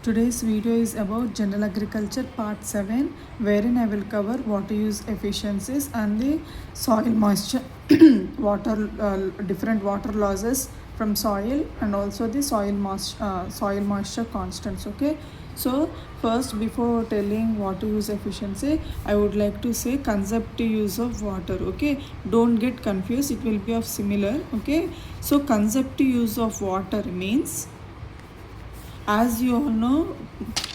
Today's video is about General Agriculture Part 7, wherein I will cover water use efficiencies and the soil moisture, different water losses from soil, and also the soil moisture constants. Okay, so first, before telling water use efficiency, I would like to say conservative use of water. Okay, don't get confused, it will be of similar. Okay, so conservative use of water means, as you all know,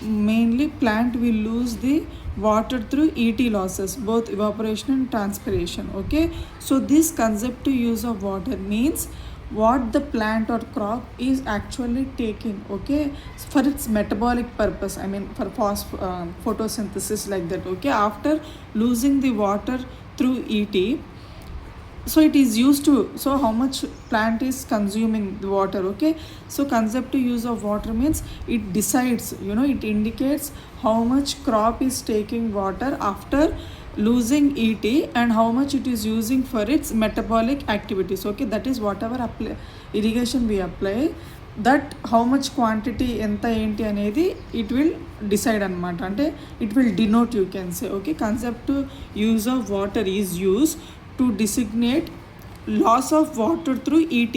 mainly plant will lose the water through ET losses, both evaporation and transpiration. Okay, so this conservative use of water means what the plant or crop is actually taking, okay, for its metabolic purpose, I mean for photosynthesis, like that. Okay, after losing the water through ET, so it is used to, so how much plant is consuming the water. Okay, so conservative use of water means it decides, it indicates how much crop is taking water after losing ET and how much it is using for its metabolic activities. Okay, that is whatever irrigation we apply, that how much quantity enta enti anedi it will decide anamata, ante it will denote, you can say. Okay, conservative use of water is used to designate loss of water through ET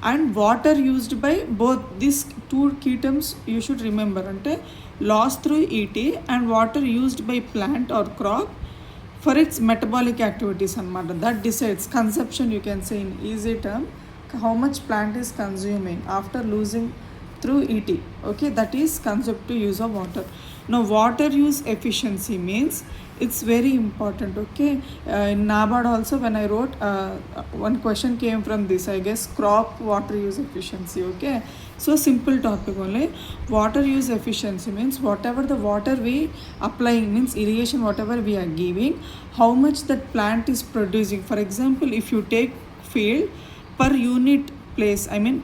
and water used by both these two key terms you should remember, ante loss through ET and water used by plant or crop for its metabolic activities anamata, that decides consumption, you can say in easy term, how much plant is consuming after losing through ET. Okay, that is conservative use of water. Now water use efficiency means, it's very important. Okay, in NABARD also, when I wrote, one question came from this, I guess, crop water use efficiency. Okay, so simple topic only. Water use efficiency means whatever the water we applying, means irrigation, whatever we are giving, how much that plant is producing. For example, if you take field, per unit place, I mean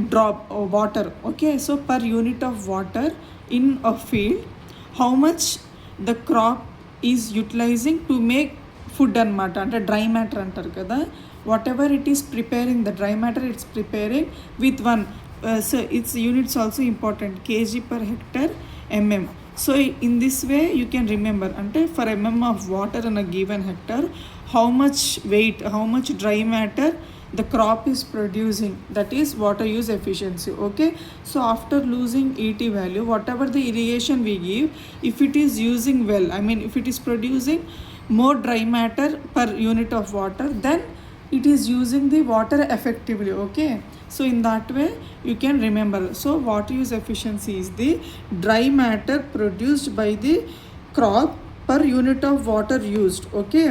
drop of water. Okay, so per unit of water in a field, how much the crop is utilizing to make food anamata, అంటే dry matter అంటారు కదా, what ever it is preparing, the dry matter it's preparing with one, so it's units also important, kg per hectare mm. So in this way you can remember, ante for mm of water in a given hectare, how much weight, how much dry matter the crop is producing, that is water use efficiency. Okay, so after losing ET value, whatever the irrigation we give, if it is using well, I mean if it is producing more dry matter per unit of water, then it is using the water effectively. Okay, so in that way you can remember. So water use efficiency is the dry matter produced by the crop per unit of water used. Okay,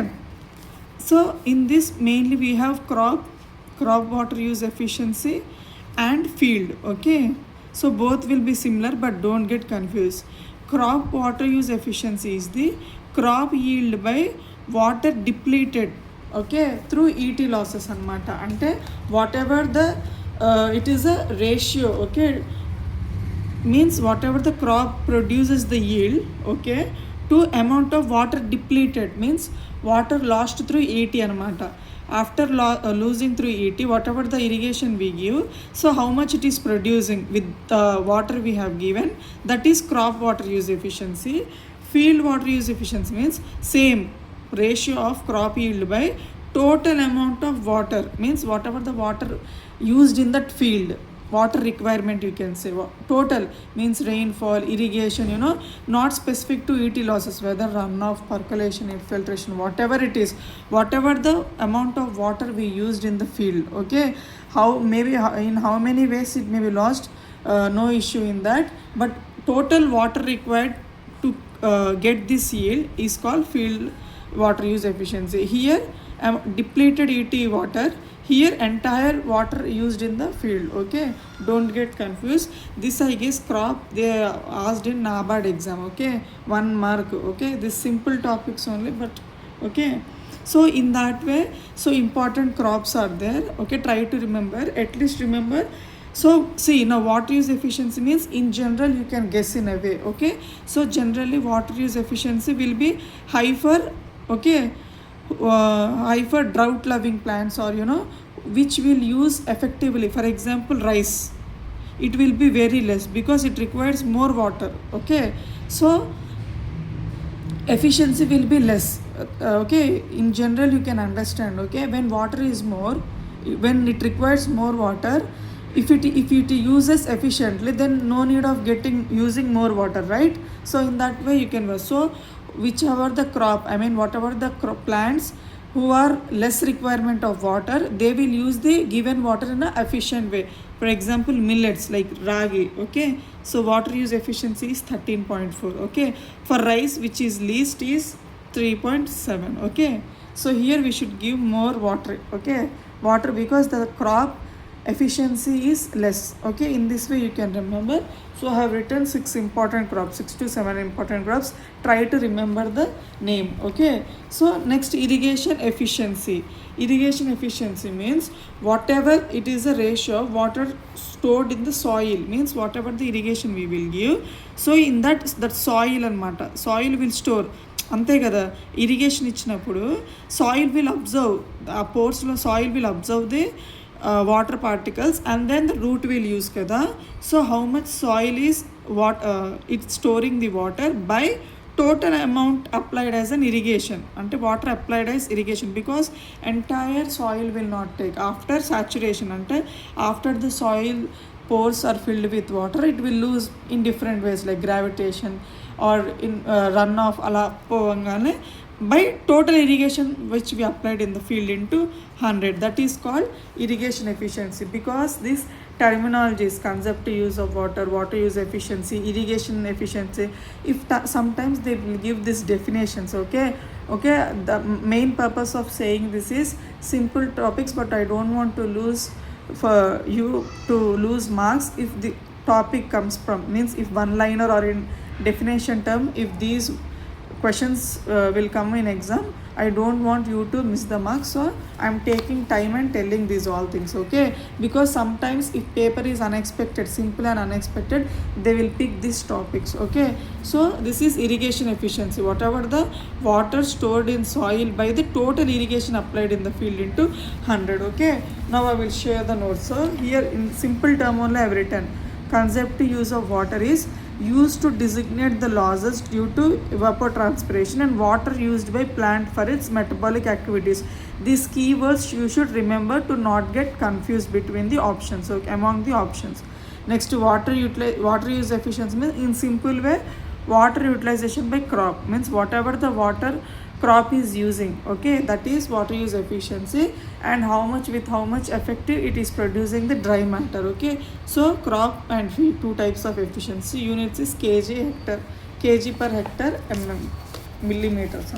so in this mainly we have crop water use efficiency and field. Okay, so both will be similar, but don't get confused. Crop water use efficiency is the crop yield by water depleted, okay, through ET losses anamata, ante whatever the it is a ratio. Okay, means whatever the crop produces the yield, okay, to amount of water depleted, means water lost through ET anamata. After losing through ET, whatever the irrigation we give, so how much it is producing with the water we have given, that is crop water use efficiency. Field water use efficiency means same ratio of crop yield by total amount of water, means whatever the water used in that field, water requirement, you can say. Total means rainfall, irrigation, not specific to ET losses, whether runoff, percolation, infiltration, whatever it is, whatever the amount of water we used in the field. Okay, how maybe in how many ways it may be lost, no issue in that, but total water required to get this yield is called field water use efficiency. Here depleted ET water, here entire water used in the field. Okay, don't get confused. This I guess crop they asked in NABARD exam. Okay, 1 mark. Okay, this simple topics only, but okay, so in that way, so important crops are there. Okay, try to remember, at least remember. So see, now water use efficiency means in general you can guess in a way. Okay, so generally water use efficiency will be high for, okay, high for drought loving plants, or which will use effectively. For example, rice, it will be very less because it requires more water. Okay, so efficiency will be less. Okay, in general you can understand. Okay, when water is more, when it requires more water, if it uses efficiently, then no need of using more water, right? So in that way you can work. So whichever the crop, I mean whatever the plants who are less requirement of water, they will use the given water in a efficient way. For example, millets like ragi. Okay, so water use efficiency is 13.4. Okay, for rice, which is least, is 3.7. Okay, so here we should give more water. Okay, water, because the crop efficiency is less. Okay, in this way you can remember. So I have written 6 to 7 important crops. Try to remember the name. Okay, so next, irrigation efficiency. Irrigation efficiency means whatever it is a ratio of water stored in the soil, means whatever the irrigation we will give, so in that soil anamata, soil will store. అంతే కదా, irrigation ఇచ్చినప్పుడు soil will absorb, ఆ పోర్స్లో soil will absorb the water particles, and then the root will use kada. So how much soil is it's storing the water by total amount applied as an irrigation, ante water applied as irrigation, because entire soil will not take after saturation, ante after the soil pores are filled with water, it will lose in different ways like gravitation or in runoff ala povangane, by total irrigation which we applied in the field into 100. That is called irrigation efficiency. Because this terminology is concept use of water, water use efficiency, irrigation efficiency, if sometimes they will give these definitions. Okay, the main purpose of saying this is simple topics, but I don't want to lose for you to lose marks if the topic comes from, means if one liner or in definition term, if these questions will come in exam, I don't want you to miss the marks. So I'm taking time and telling these all things. Okay, because sometimes if paper is unexpected, simple and unexpected, they will pick these topics. Okay, so this is irrigation efficiency, whatever the water stored in soil by the total irrigation applied in the field into 100. Okay, now I will share the notes. So here in simple term only I have written, concept use of water is used to designate the losses due to evapotranspiration and water used by plant for its metabolic activities. These keywords you should remember to not get confused between the options, so among the options. Next, water use efficiency means, in simple way, water utilization by crop, means whatever the water crop is using. Okay, that is water use efficiency, and how much effective it is producing the dry matter. Okay, so crop and feed, two types of efficiency. Units is kg per hectare, millimeters.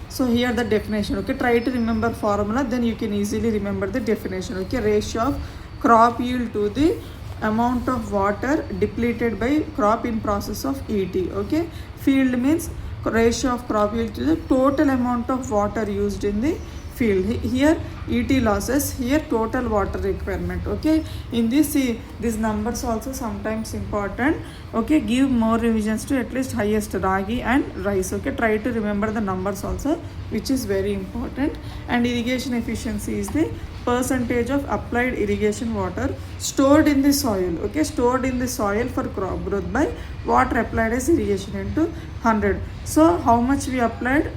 So here the definition. Okay, try to remember formula, then you can easily remember the definition. Okay, ratio of crop yield to the amount of water depleted by crop in process of ET. Okay, field means ratio of crop yield to the total amount of water used in the field. Here ET losses, here total water requirement. Okay, in this, see, these numbers also sometimes important. Okay, give more revisions to at least highest ragi and rice. Okay, try to remember the numbers also, which is very important. And irrigation efficiency is the percentage of applied irrigation water stored in the soil. Okay, stored in the soil for crop growth by water applied as irrigation into 100. So how much we applied,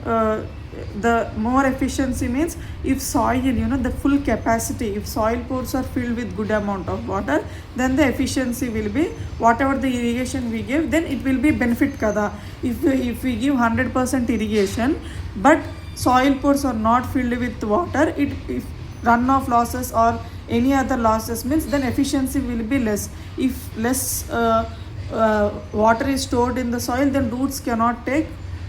the more efficiency means if soil, the full capacity, if soil pores are filled with good amount of water, then the efficiency will be whatever the irrigation we give, then it will be benefit kada. If we give 100% irrigation but soil pores are not filled with water, if runoff losses or any other losses means, then efficiency will be less. If less water is stored in the soil, then roots cannot take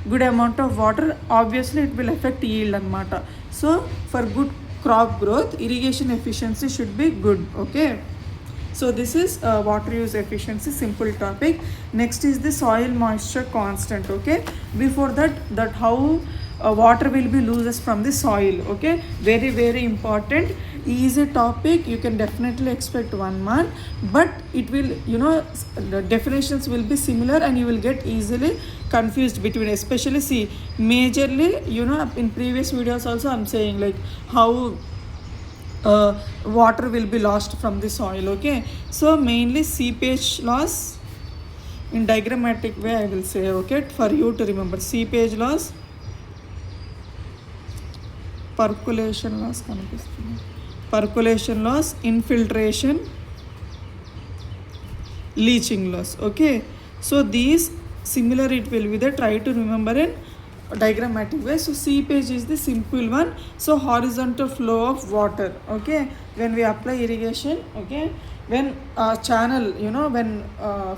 good amount of water, obviously it will affect yield anamata. So for good crop growth, irrigation efficiency should be good. Okay, so this is water use efficiency, simple topic. Next is the soil moisture constant. Okay, before that how water will be loses from the soil. Okay, very important, easy topic, you can definitely expect 1 mark, but it will, the definitions will be similar and you will get easily confused between, especially see majorly, in previous videos also I'm saying like how water will be lost from the soil. Okay, so mainly seepage loss. In diagrammatic way I will say, okay, for you to remember: seepage loss, percolation loss కనిపిస్తుంది, percolation loss, infiltration, leaching loss. Okay, so these similar it will be there. Try to remember in diagrammatic way. So seepage is the simple one. So horizontal flow of water. Okay, when we apply irrigation, okay, when channel, when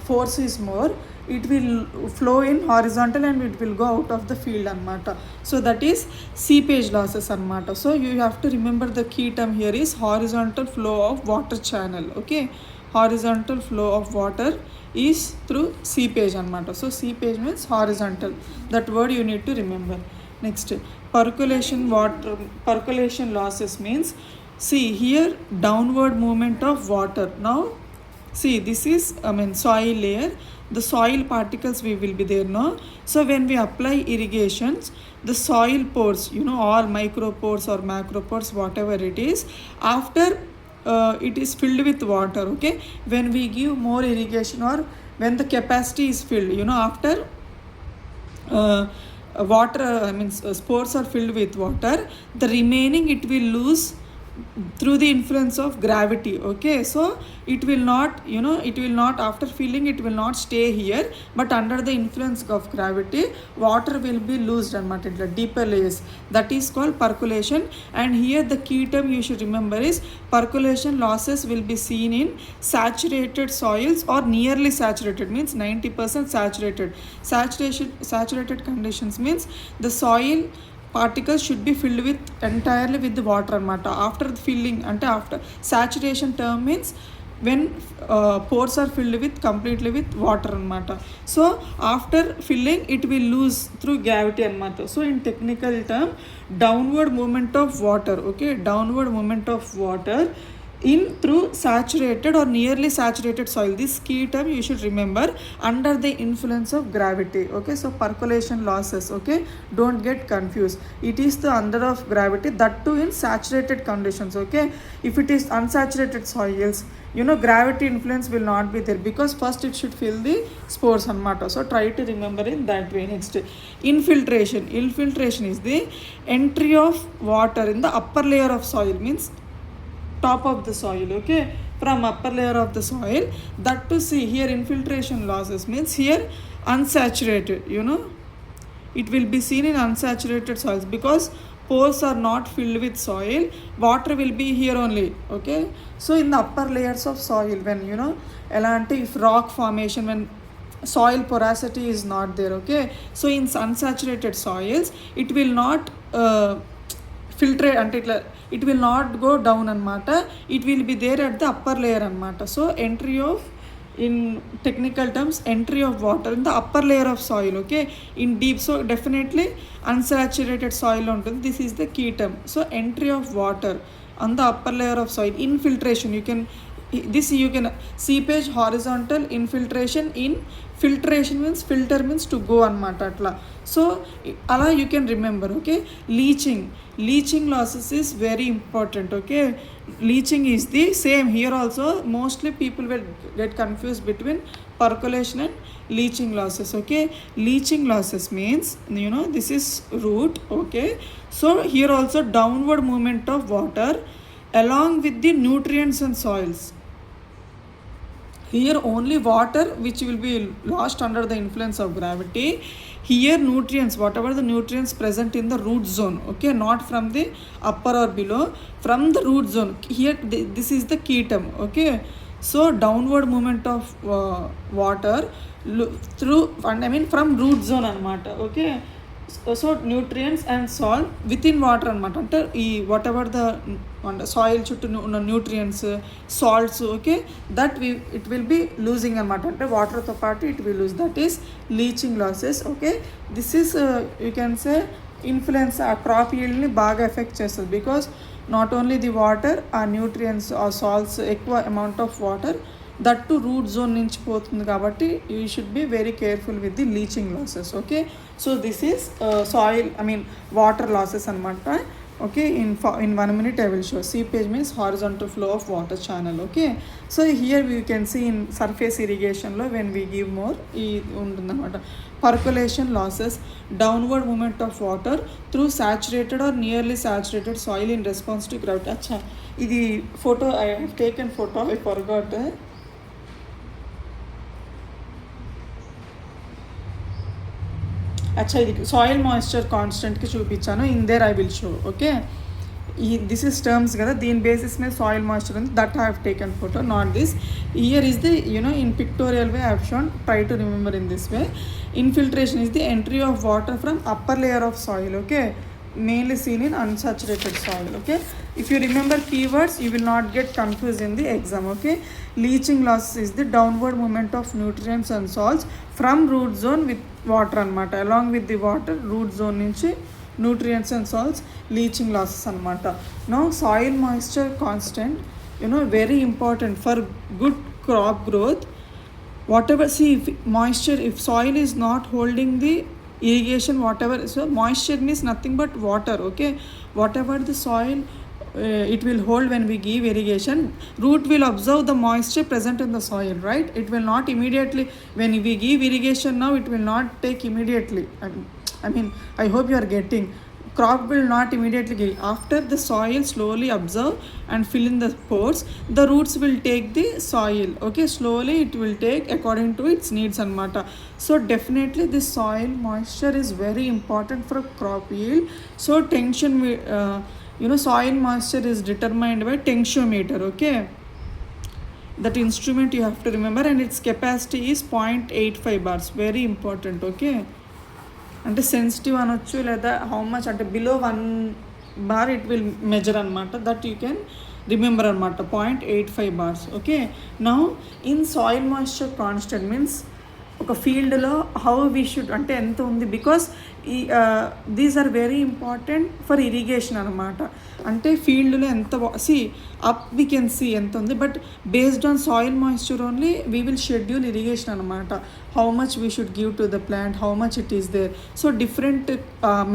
force is more, it will flow in horizontal and it will go out of the field anmata. So that is seepage losses anmata. So you have to remember the key term here is horizontal flow of water channel. Okay, horizontal flow of water is through seepage anmata. So seepage means horizontal, that word you need to remember. Next, percolation losses means, see here, downward movement of water. Now see, this is soil layer, the soil particles will be there now. So when we apply irrigations, the soil pores, all micro pores or macro pores, whatever it is, after it is filled with water. Okay, when we give more irrigation or when the capacity is filled, after water, spores are filled with water, the remaining it will lose through the influence of gravity. Okay, so it will not, it will not, after filling it will not stay here, but under the influence of gravity water will be loosed and into deeper layers. That is called percolation. And here the key term you should remember is percolation losses will be seen in saturated soils or nearly saturated, means 90% saturated conditions means the soil particles should be filled with entirely with the water anmata. After filling, ante after saturation term means when pores are filled with completely with water anmata. So after filling it will lose through gravity anmata. So in technical term, downward movement of water. Okay, downward movement of water in through saturated or nearly saturated soil. This key term you should remember, under the influence of gravity. Okay, so percolation losses, okay, don't get confused, it is the under of gravity, that too in saturated conditions. Okay, if it is unsaturated soils, gravity influence will not be there, because first it should fill the spores anmata. So try to remember in that way. Next, infiltration is the entry of water in the upper layer of soil, means top of the soil. Okay, from upper layer of the soil, that to see here infiltration losses means here unsaturated, it will be seen in unsaturated soils, because pores are not filled with soil, water will be here only. Okay, so in the upper layers of soil, when elanti, if rock formation, when soil porosity is not there. Okay, so in unsaturated soils it will not filtrate until it will not go down anmata, it will be there at the upper layer anmata. So entry of, in technical terms, entry of water in the upper layer of soil. Okay, in deep, so definitely unsaturated soil ఉంటుంది, this is the key term. So entry of water on the upper layer of soil. Infiltration, you can seepage horizontal, infiltration in filtration means filter means to go anmata atla. So ala you can remember. Okay, leaching losses is very important. Okay, leaching is the same here also, mostly people will get confused between percolation and leaching losses. Okay, leaching losses means, this is root. Okay, so here also downward movement of water along with the nutrients and soils. Here only water which will be lost under the influence of gravity. Here nutrients, whatever the nutrients present in the root zone. Okay, not from the upper or below, from the root zone. Here this is the key term. Okay, so downward movement of water through, from root zone anmata. Okay, so nutrients and salt within water anmata, ante ee whatever the soil chuttu ఉన్న nutrients, salts, okay, that it will be losing anmata, ante water tho paatu it will lose, that is leaching losses. Okay, this is you can say influence ఆ crop yield ని బాగా effect చేస్తుంది, because not only the water, ఆ nutrients or salts, ఎక్కువ amount of water that to root zone నుంచి పోతుంది, కాబట్టి you should be very careful with the leaching losses. Okay, so this is soil, water losses anamata. Okay, in 1 minute I will show. Seepage means horizontal flow of water channel. Okay, so here we can see in surface irrigation lo when we give more undundannamata. Percolation losses downward movement of water through saturated or nearly saturated soil in response to gravity. Acha, idi photo I have taken photo, I forgot. అచ్చా ఇది soil moisture కాన్స్టెంట్కి చూపించాను, in there I will show. Okay, this is terms కదా, దీని basis మీద soil moisture ఉంది, that I have taken photo, not this. Year is the in pictorial way I have shown, try to remember in this way. Infiltration is the entry of water from upper layer of soil. Okay, mainly seen in unsaturated soil. Okay, if you remember keywords you will not get confused in the exam. Okay, leaching loss is the downward movement of nutrients and salts from root zone with water anamata, along with the water root zone nunchi nutrients and salts, leaching losses anamata. Now soil moisture constant, very important for good crop growth. Whatever, see, if moisture, if soil is not holding the irrigation, whatever, so moisture means nothing but water. Okay, whatever the soil it will hold when we give irrigation, root will observe the moisture present in the soil, right? It will not immediately, when we give irrigation now, it will not take immediately. I mean, I hope you are getting. Crop will not immediately give. After the soil slowly absorb and fill in the pores, the roots will take the soil. Okay, slowly it will take according to its needs anamata. So definitely this soil moisture is very important for crop yield. So tension, soil moisture is determined by tensiometer. Okay, that instrument you have to remember, and its capacity is 0.85 bars, very important. Okay, అంటే sensitive అనొచ్చు, లేదా how much అంటే below 1 bar it will measure అనమాట, that you can remember అనమాట, 0.85 bars. Okay, now in soil moisture constant means ఒక ఫీల్డ్లో how we should అంటే ఎంత ఉంది, because these are very important for irrigation అనమాట. అంటే ఫీల్డ్లో ఎంత అప్ వీ కెన్ సీ ఎంత ఉంది, but based on soil moisture only we will schedule irrigation అనమాట. How much we should give to the plant, how much it is there. So different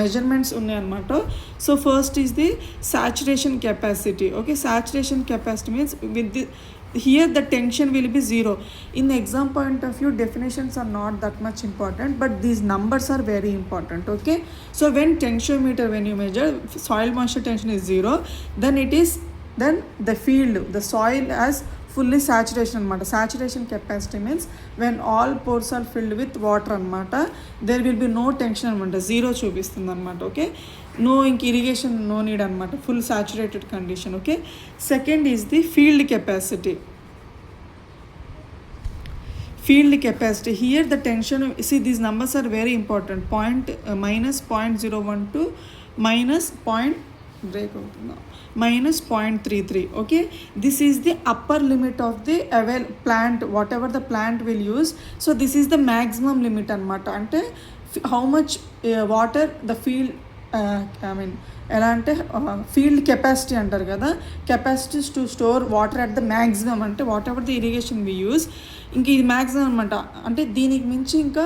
measurements ఉన్నాయన్నమాట. So first is the saturation capacity. Okay, saturation capacity means with the here the tension will be 0. In the exam point of view, definitions are not that much important, but these numbers are very important. Okay, so when tensiometer, when you measure soil moisture tension is 0, then the field, the soil has fully saturation anamata. Saturation capacity means when all pores are filled with water anamata, there will be no tension anamata, 0 చూపిస్తుంది అనమాట. Okay, no irrigation, no need anamata, full saturated condition. Okay, second is the field capacity. Field capacity, here the tension, see these numbers are very important, minus 0.01 to minus minus 0.33. Okay, this is the upper limit of the plant, whatever the plant will use. So this is the maximum limit anamata, ante how much water the field ఎలా అంటే field capacity అంటారు కదా, capacities to store water at the maximum, అంటే what ever the irrigation we use, ఇంక ఇది maximum అనమాట. అంటే దీనికి మించి ఇంకా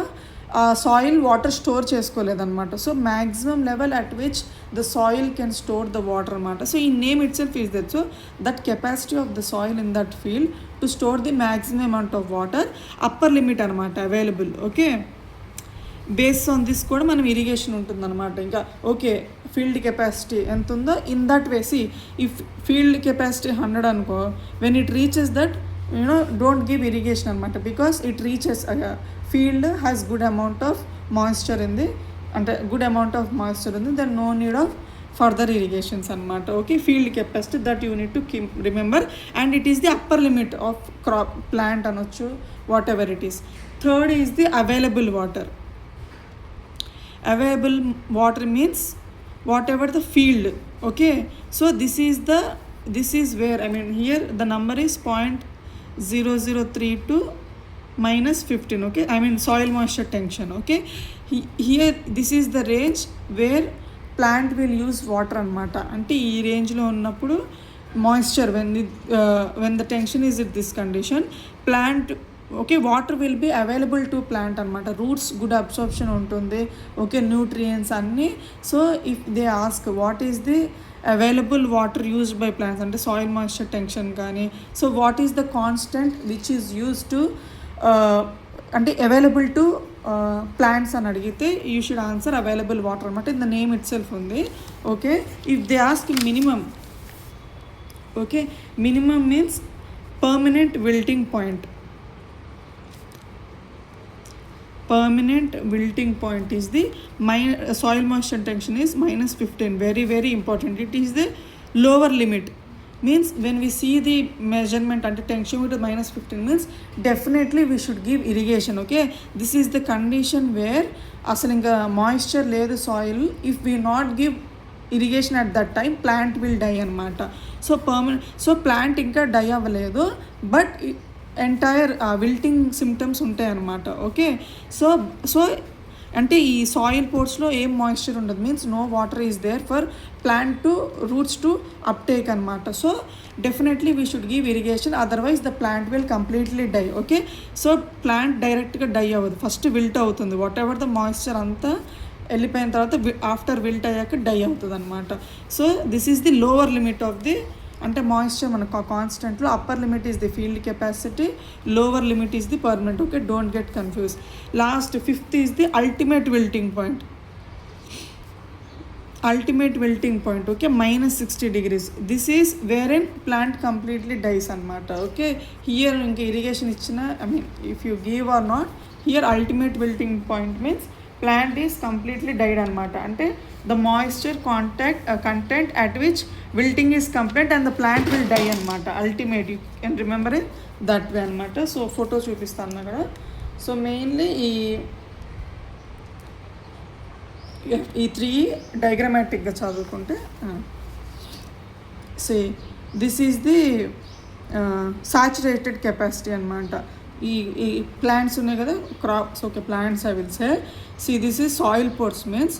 సాయిల్ వాటర్ స్టోర్ చేసుకోలేదన్నమాట. So maximum level at which the soil can store the water అనమాట. సో ఈ name itself is that. So that capacity of the soil in that field to store the maximum amount of water, upper limit అనమాట available. Okay, based on this కూడా మనం irrigation ఉంటుందన్నమాట. ఇంకా okay, field capacity ఎంత ఉందో in that వేసి, if field capacity 100 అనుకో, when it reaches that don't give irrigation అనమాట, because it reaches field has good amount of moisture ఉంది, అంటే గుడ్ అమౌంట్ ఆఫ్ మాయిశ్చర్ ఉంది, then no need of further irrigations అనమాట. Okay, field capacity that you need to remember, and it is the upper limit of crop plant అనొచ్చు, what ever it is. Third is the available water. Available water means whatever the field. Okay, so this is where, I mean, here the number is 0.003 to minus 15. Okay, I mean soil moisture tension. Okay, here this is the range where plant will use water anamata. Ante ee range lo ఉన్నప్పుడు moisture, when the tension is at this condition, plant okay water will be available to plant అనమాట. Roots good absorption ఉంటుంది, okay nutrients అన్నీ. So if they ask what is the available water used by plants అంటే soil moisture tension కానీ, so what is the constant which is use to అంటే available to plants అని అడిగితే you should answer available water అనమాట. In the name itself ఉంది. Okay if they ask minimum, okay minimum means permanent wilting point. Permanent wilting point is the soil moisture tension is -15. Very very important. It is the lower limit. Means when we see the measurement under tensiometer -15 means definitely we should give irrigation. Okay, this is the condition where asalu inga moisture లేదు soil. If we not give irrigation at that time plant will die anamata. So permanent, so plant ఇంకా die అవ్వలేదు but entire wilting symptoms ఉంటాయి అన్నమాట. Okay so so అంటే ఈ soil పోర్స్లో ఏం moisture ఉండదు, means no water is there for plant to roots to uptake అనమాట. So definitely we should give irrigation, otherwise the plant will completely die. Okay so plant డైరెక్ట్గా die అవ్వదు, first wilt అవుతుంది. What ever the moisture అంతా వెళ్ళిపోయిన తర్వాత after wilt అయ్యాక die అవుతుంది అనమాట. So this is the lower limit of the అంటే మాయిశ్చర్ మనకు కాన్స్టెంట్లో upper limit is the field capacity, lower limit is the permanent. Okay don't get confuse. Last fifth is the ultimate wilting point. Ultimate wilting point okay -60 degrees. This is where in plant completely dies అనమాట. Okay here ఇంకా irrigation ఇచ్చిన I mean if you give or not, here ultimate wilting point means plant is completely died అనమాట. అంటే the moisture content at which wilting is complete and the plant will die అనమాట. Ultimate you can remember it that way అనమాట. So photo చూపిస్తాను అక్కడ. So mainly ఈ 3 డయాగ్రమాటిక్గా చదువుకుంటే say this is the saturated capacity అనమాట. ఈ ప్లాంట్స్ ఉన్నాయి కదా crops, okay plants I will say. See this is soil pores means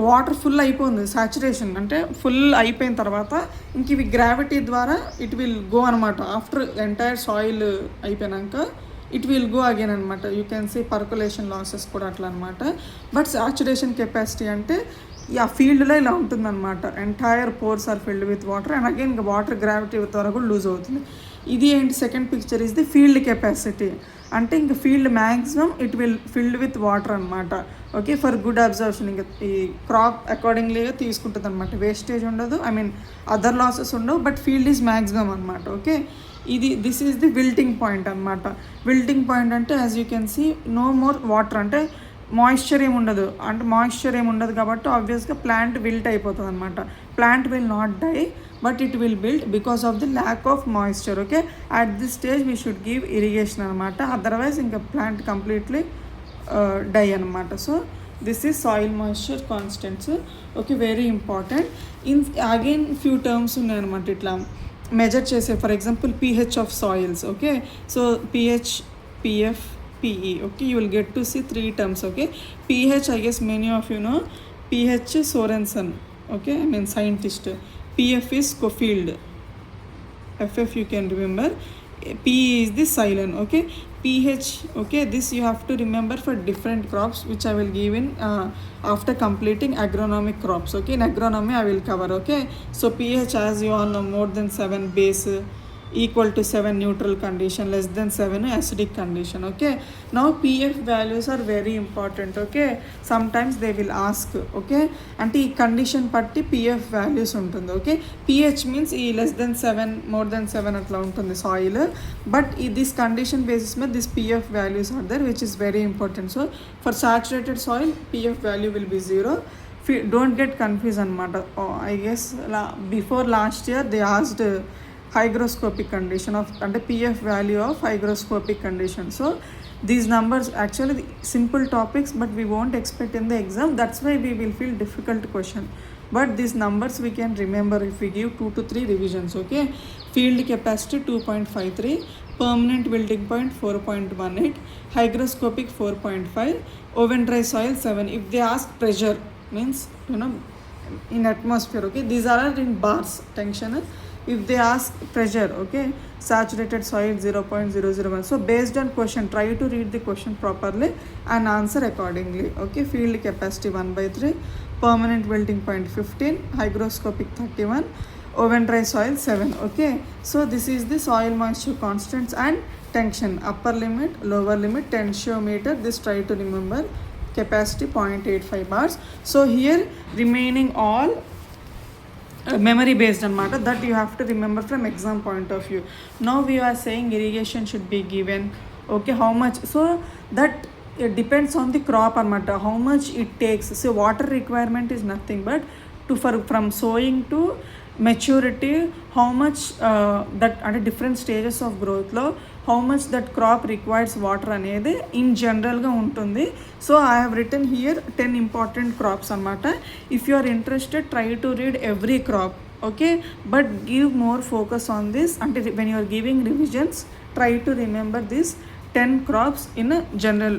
water full అయిపోయింది, సాచురేషన్ అంటే ఫుల్ అయిపోయిన తర్వాత ఇంక ఇవి గ్రావిటీ ద్వారా ఇట్ విల్ గో అనమాట. ఆఫ్టర్ ఎంటైర్ సాయిల్ అయిపోయాక ఇట్ విల్ గో అగైన్ అనమాట. You can see percolation losses కూడా అట్లా అనమాట. బట్ సాచురేషన్ కెపాసిటీ అంటే ఆ ఫీల్డ్లో ఇలా ఉంటుందన్నమాట. Entire pores are filled with water and again ఇంకా వాటర్ గ్రావిటీ ద్వారా కూడా లూజ్ అవుతుంది. ఇది ఏంటి second picture is the field capacity. అంటే ఇంకా field maximum it will filled with water అనమాట. ఓకే ఫర్ గుడ్ అబ్జర్వేషన్ ఇంకా ఈ క్రాప్ అకార్డింగ్లీగా తీసుకుంటుంది అనమాట. వేస్టేజ్ ఉండదు, ఐ మీన్ అదర్ లాసెస్ ఉండవు, బట్ ఫీల్డ్ ఈజ్ మ్యాక్సిమం అనమాట. Okay this is the wilting point అనమాట. విల్టింగ్ పాయింట్ అంటే as you can see no more water అంటే మాయిశ్చర్ ఏమి ఉండదు కాబట్టి ఆబ్వియస్గా ప్లాంట్ విల్ట్ అయిపోతుంది అనమాట. Plant will not die but it will wilt because of the lack of moisture. Okay at this stage we should give irrigation అనమాట, otherwise ఇంకా plant completely die అనమాట. So this is soil moisture constants. Okay very important. Again few terms ఉన్నాయన్నమాట ఇట్లా measure చేసే. For example pH of soils. Okay so pH, pF, PE. Okay you will get to see 3 terms. Okay pH I guess many of you know. pH Sorensen, okay I mean scientist. PF is Schofield. FF you can remember. PE is the Ceylon. Okay pH, okay this you have to remember for different crops which I will give in after completing agronomic crops. Okay in agronomy I will cover. Okay so pH as you all know more than 7 base, equal to 7 neutral condition, less than 7 acidic condition. Okay now pF values are very important. Okay sometimes they will ask. Okay అంటే ఈ condition పట్టి pF values ఉంటుంది. Okay pH means ఈ less than 7 more than 7 అట్లా ఉంటుంది soil, but ఈ this condition basis మీద this pF values are there which is very important. So for saturated soil pF value will be 0. Don't get confused అనమాట. I guess before last year they asked hygroscopic condition of అంటే pF value of hygroscopic condition. So these numbers actually simple topics but we won't expect in the exam, that's why we will feel difficult question, but these numbers we can remember if we give 2 to 3 revisions. Okay field capacity 2.53, permanent wilting point 4.18, hygroscopic 4.5, oven dry soil 7. If they ask pressure means you know in atmosphere. Okay these are in bars tension. if they ask pressure, okay, saturated soil 0.001. So based on question, try to read the question properly and answer accordingly. Okay, field capacity 1/3, permanent wilting point 15, hygroscopic 31, oven dry soil 7. Okay, so this is the soil moisture constants and tension, upper limit, lower limit, tensiometer. This try to remember. Capacity 0.85 bars. So here remaining all memory based anamata, that you have to remember from exam point of view. Now we are saying irrigation should be given, okay, how much, so that it depends on the crop anamata, how much it takes. So water requirement is nothing but from sowing to maturity, how much that at different stages of growth lo how much that crop requires water అనేది in general గా ఉంటుంది. So I have written here 10 important crops anamata. If you are interested, try to read every crop, okay, but give more focus on this. Until when you are giving revisions, try to remember these 10 crops in a general,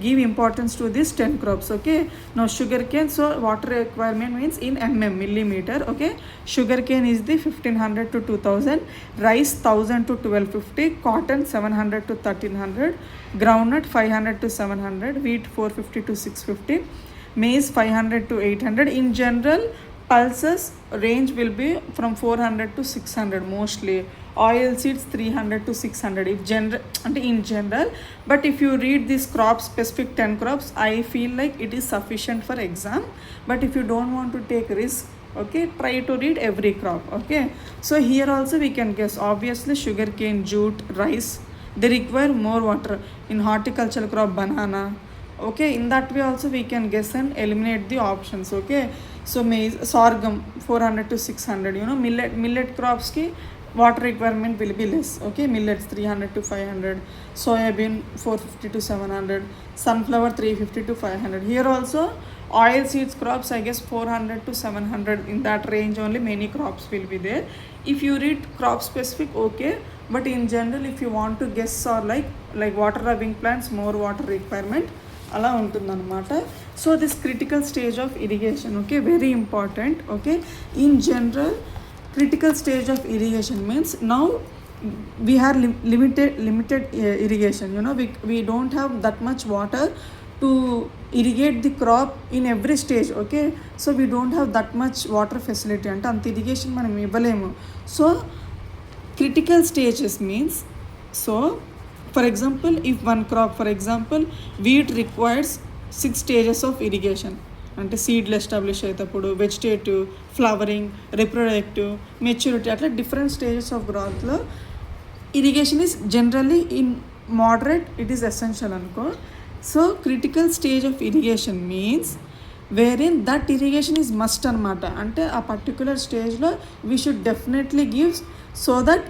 give importance to these 10 crops. Okay, now sugarcane, so water requirement means in millimeter. Okay, sugarcane is the 1500 to 2000, rice 1000 to 1250, cotton 700 to 1300, groundnut 500 to 700, wheat 450 to 650, maize 500 to 800. In general, pulses range will be from 400 to 600 mostly. Oil seeds 300 to 600 if in general. But if you read this crop specific 10 crops, I feel like it is sufficient for exam. But if you don't want to take risk, okay, try to read every crop. Okay, so here also we can guess. Obviously sugarcane, jute, rice, they require more water. In horticultural crop, banana. Okay, in that way also we can guess and eliminate the options. Okay, so maize, sorghum 400 to 600. Millet crops ki water requirement will be less. Okay, millets 300 to 500, soybean 450 to 700, sunflower 350 to 500. Here also oil seeds crops, I guess 400 to 700, in that range only many crops will be there. If you read crop specific, okay, but in general if you want to guess or like water loving plants, more water requirement అలా ఉంటుందన్నమాట. So this critical stage of irrigation, okay, very important. Okay, in general critical stage of irrigation means now we have limited irrigation. We don't have that much water to irrigate the crop in every stage. Okay, so we don't have that much water facility ante ant irrigation manam ivalemu. So critical stages means, so for example, if one crop, for example wheat requires 6 stages of irrigation, అంటే సీడ్లు establish అయ్యేటప్పుడు, vegetative, flowering, reproductive, maturity, అట్లా different stages of గ్రోత్లో irrigation is generally in moderate, it is essential అనుకో. So critical stage of irrigation means where in that irrigation is must అనమాట. అంటే ఆ particular స్టేజ్లో we should definitely give so that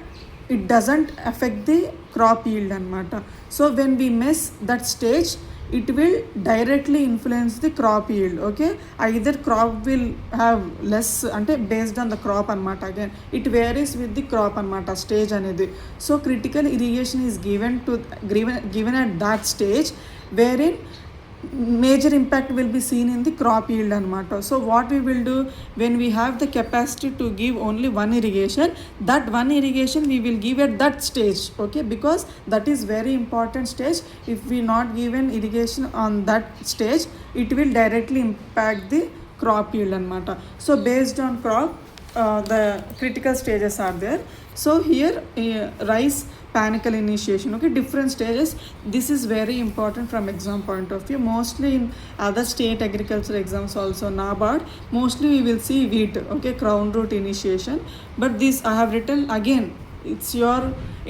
it doesn't effect the crop yield అనమాట. So when we miss that stage, it will directly influence the crop yield. Okay, either crop will have less, ante based on the crop anamata. Again it varies with the crop anamata stage anedi. So critical irrigation is given at that stage wherein major impact will be seen in the crop yield anamata. So what we will do, when we have the capacity to give only one irrigation, that one irrigation we will give at that stage. Okay, because that is very important stage. If we not given irrigation on that stage, it will directly impact the crop yield anamata. So based on crop, the critical stages are there. So here rice, panicle initiation, okay, different stages. This is very important from exam point of view. Mostly in other state agriculture exams also, NABARD, mostly we will see wheat, okay, crown root initiation. But this I have written, again it's your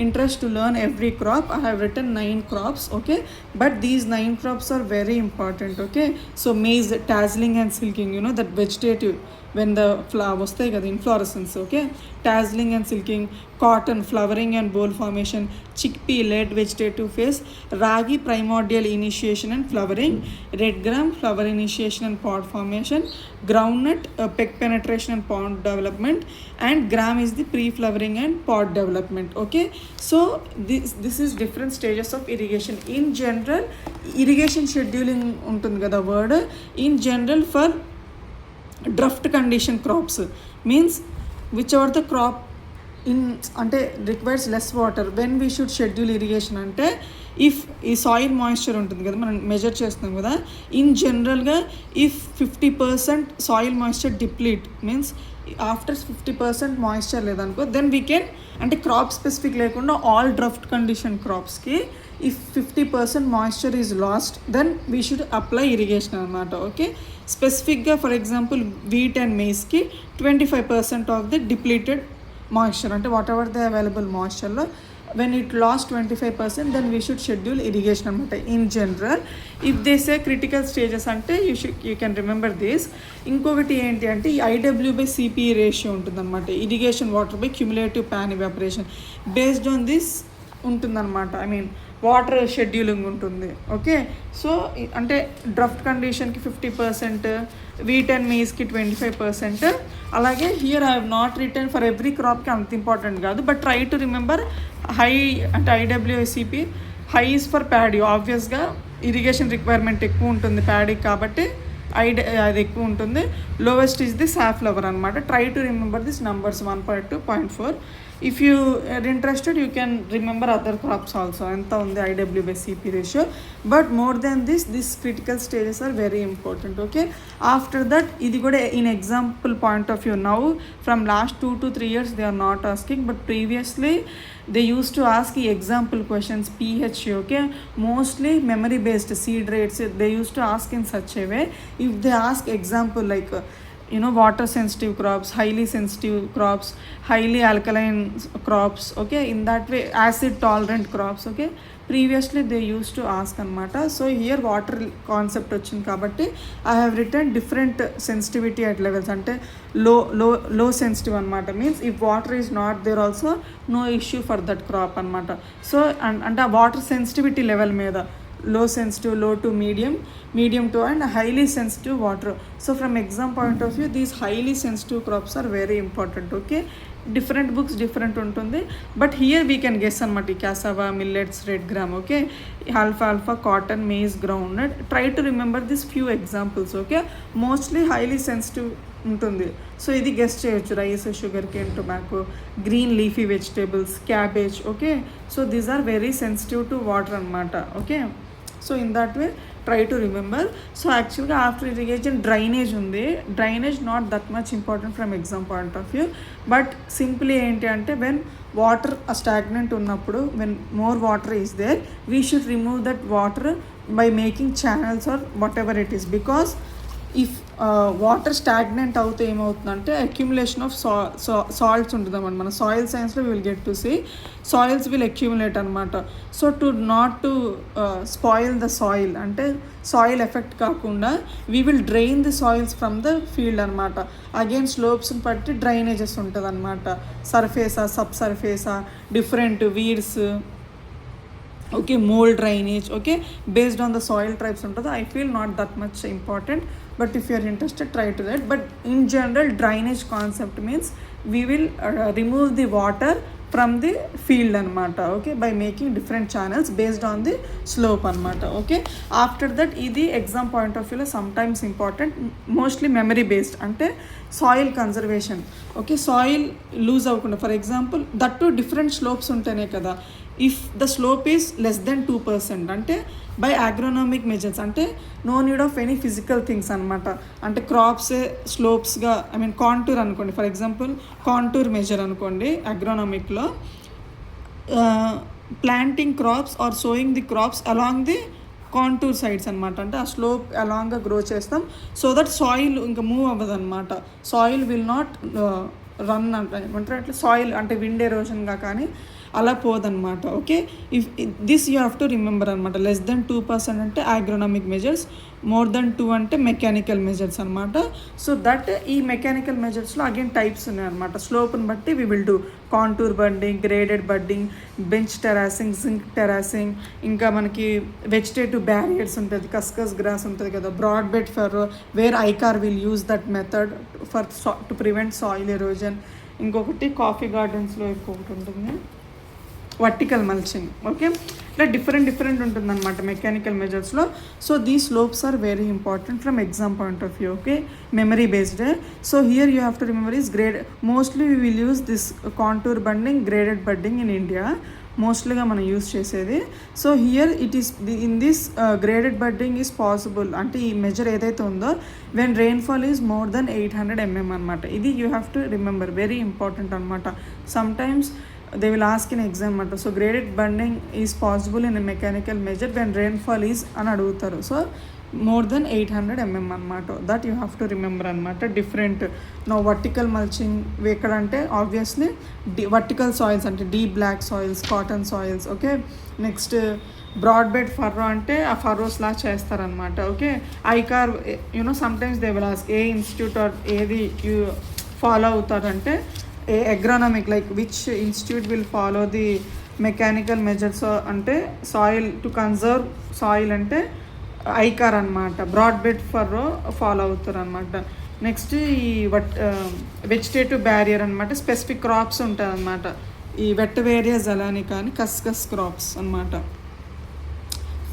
interest to learn every crop. I have written 9 crops. Okay, but these 9 crops are very important. Okay, so maize, tasseling and silking, that vegetative, when the flower వస్తాయి కదా, inflorescence. Okay, tasseling and silking. Cotton, flowering and boll formation. Chickpea, late vegetative phase. Ragi, primordial initiation and flowering. Red gram, flower initiation and pod formation. Groundnut, peck penetration and pod development. And gram is the pre-flowering and pod development. Okay, so this is different stages of irrigation. In general, irrigation scheduling ఉంటుంది కదా word. In general, for draft condition crops means which ever the crop in అంటే requires less water when we should schedule irrigation అంటే if ఈ soil moisture ఉంటుంది కదా మనం measure చేస్తున్నాం కదా ఇన్ జనరల్గా if 50% soil moisture deplete means after 50% moisture లేదనుకో దెన్ వీ కెన్ అంటే క్రాప్ స్పెసిఫిక్ లేకుండా ఆల్ డ్రఫ్ట్ కండిషన్ క్రాప్స్కి if 50% moisture is lost then we should apply irrigation అనమాట. ఓకే, స్పెసిఫిక్గా ఫర్ ఎగ్జాంపుల్ వీట్ అండ్ మేస్కి 25% ఆఫ్ ది డిప్లీటెడ్ మాయిశ్చర్ అంటే what ever the available మాయిశ్చర్లో when it lost 25% then we should schedule irrigation అనమాట. in general if they say critical stages అంటే you can remember this. ఇంకొకటి ఏంటి అంటే ఈ IW/CP ratio ఉంటుందన్నమాట, irrigation water by cumulative pan evaporation based on this ఉంటుందన్నమాట. I mean water scheduling ఉంటుంది. Okay, so అంటే డ్రఫ్ట్ కండిషన్కి 50%, వీట్ అండ్ మేస్కి 25%. అలాగే here I have not written for every క్రాప్కి అంత ఇంపార్టెంట్ కాదు, but try to remember high అంటే IWCP high is for paddy. ఆబ్వియస్గా ఇరిగేషన్ రిక్వైర్మెంట్ ఎక్కువ ఉంటుంది ప్యాడీకి కాబట్టి అది ఎక్కువ ఉంటుంది. లోవెస్ట్ ఈజ్ ది సాఫ్లవర్ అనమాట. Try to remember this numbers 1.2, 0.4. If you are interested you can remember other crops also ఎంత ఉంది IW/CP ratio. But more than this critical stages are very important. Okay, after that ఇది కూడా in example point of view now from last 2 to 3 years they are not asking, but previously they used to ask example questions pH. Okay, mostly memory based seed rates they used to ask in such a way. If they ask example like water sensitive crops, highly sensitive crops, highly alkaline crops, okay, in that way acid tolerant crops, okay, previously they used to ask anamata. So here water concept వచ్చింది కాబట్టి I have written different sensitivity at levels అంటే low sensitive anamata means if water is not there also no issue for that crop anamata. So and water sensitivity level మీద low sensitive, low to medium to and highly sensitive water. So from exam point of view these highly sensitive crops are very important. Okay, different books different ఉంటుంది, but here we can guess అనమాట cassava, millets, red gram, okay, alfalfa, cotton, maize, groundnut. Try to remember these few examples. Okay, mostly highly sensitive ఉంటుంది. So ఇది guessed చేయొచ్చు, rice, sugarcane, tobacco, green leafy vegetables, cabbage. Okay, so these are very sensitive to water అనమాట. Okay, so in that way try to remember. So యాక్చువల్గా after irrigation drainage ఉంది. Drainage not that much important from exam point of view, but simply ఏంటి అంటే when water stagnant ఉన్నప్పుడు when more water is there we should remove that water by making channels are what ever it is. Because if water stagnant అవుతే ఏమవుతుందంటే accumulation of salts ఉంటుందన్నమాట. మన soil సైన్స్లో will get to see soils will accumulate అనమాట. So to not to spoil the soil అంటే soil effect కాకుండా we will drain the soils from the field అనమాట. Again స్లోప్స్ని బట్టి డ్రైనేజెస్ ఉంటుంది అనమాట. సర్ఫేసా, సబ్ సర్ఫేసా, different weeds, okay, mould drainage, okay, based on the soil types ఉంటుంది. I feel not that much important, but if you are interested try to that. But in general drainage concept means we will remove the water from the field anamata. Okay, by making different channels based on the slope anamata. Okay, after that idi exam point of view lo sometimes important, mostly memory based ante soil conservation. Okay, soil lose avukunda for example that two different slopes untene kada, if the slope is less than 2% అంటే by agronomic measures అంటే no need of any physical things అనమాట. అంటే crops స్లోప్స్గా I mean contour అనుకోండి, for example contour measure అనుకోండి అగ్రోనామిక్లో, planting crops or sowing the crops along the contour sides అనమాట. అంటే ఆ స్లోప్ అలాంగ్గా గ్రో చేస్తాం సో దట్ సాయిల్ ఇంకా మూవ్ అవ్వదు అనమాట. సాయిల్ విల్ నాట్ రన్ అంటే అట్లా సాయిల్ అంటే విండ్ ఎరోషన్గా కానీ అలా పోదన్నమాట. Okay, if this you have to remember అనమాట. లెస్ దెన్ 2% అంటే అగ్రోనామిక్ మెజర్స్, మోర్ దెన్ 2 అంటే మెకానికల్ మెజర్స్ అనమాట. సో దట్ ఈ మెకానికల్ మెజర్స్లో అగైన్ టైప్స్ ఉన్నాయి అనమాట. స్లోప్ని బట్టి we will do contour bunding, graded bunding, bench terracing, Zingg terracing, ఇంకా మనకి వెజిటేటివ్ బ్యారియర్స్ ఉంటుంది, కస్కస్ గ్రాస్ ఉంటుంది కదా, broad bed furrow where ICAR will use that method for to prevent soil erosion. ఇంకొకటి కాఫీ గార్డెన్స్లో ఇంకొకటి ఉంటుంది వర్టికల్ మల్చింగ్. ఓకే, ఇట్లా డిఫరెంట్ ఉంటుందన్నమాట మెకానికల్ మెజర్స్లో. So these slopes are very important from exam point of view. Okay, memory based. So here you have to remember is grade. Mostly we will use this contour bunding, graded bunding in India మోస్ట్లీగా మనం use చేసేది. So here it is in this graded bunding is possible, అంటే ఈ measure ఏదైతే ఉందో when rainfall is more then 800 mm అనమాట. ఇది you have to remember, very important అనమాట. Sometimes they will ask in exam అనమాట. So graded bunding is possible in a mechanical measure when rainfall is అని అడుగుతారు. So more then 800 mm అనమాట. That you have to remember అనమాట. Different no vertical mulching ఎక్కడంటే obviously vertical soils అంటే deep black soils, cotton soils. Okay, next broad bed furrow అంటే ఆ ఫర్రోస్లా చేస్తారనమాట. Okay, ICAR you know sometimes they will ask ఏ institute or ఏది you follow అవుతారంటే ఏ agronomic like which institute will follow the mechanical measures అంటే సాయిల్ టు కన్జర్వ్ సాయిల్ అంటే ఐకార్ అనమాట. బ్రాడ్ బెడ్ ఫర్రో ఫాలో అవుతారు అనమాట. నెక్స్ట్ ఈ వెజిటేటివ్ బ్యారియర్ అనమాట. స్పెసిఫిక్ క్రాప్స్ ఉంటాయి అనమాట. ఈ వెట్టవేరియా జలాని కానీ కస్కస్ క్రాప్స్ అనమాట.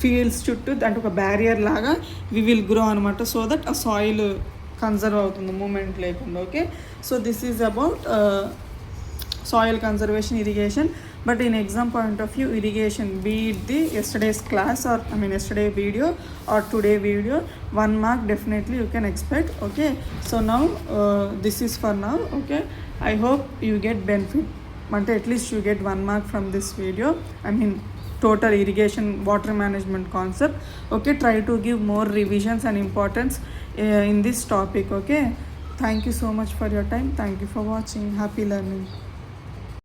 ఫీల్డ్స్ చుట్టూ అంటే ఒక బ్యారియర్ లాగా వి విల్ గ్రో అనమాట. సో దట్ ఆ సాయిల్ కన్జర్వ్ అవుతుంది మూమెంట్ లేకుండా. Okay, so this is about soil conservation, irrigation. But in exam point of view, irrigation, be it the yesterday's class or yesterday video or today video, 1 mark definitely you can expect. Okay, so now this is for now. Okay, I hope you get benefit, but at least you get 1 mark from this video. Total irrigation water management concept. Okay, try to give more revisions and importance in this topic. Okay, thank you so much for your time. Thank you for watching. Happy learning.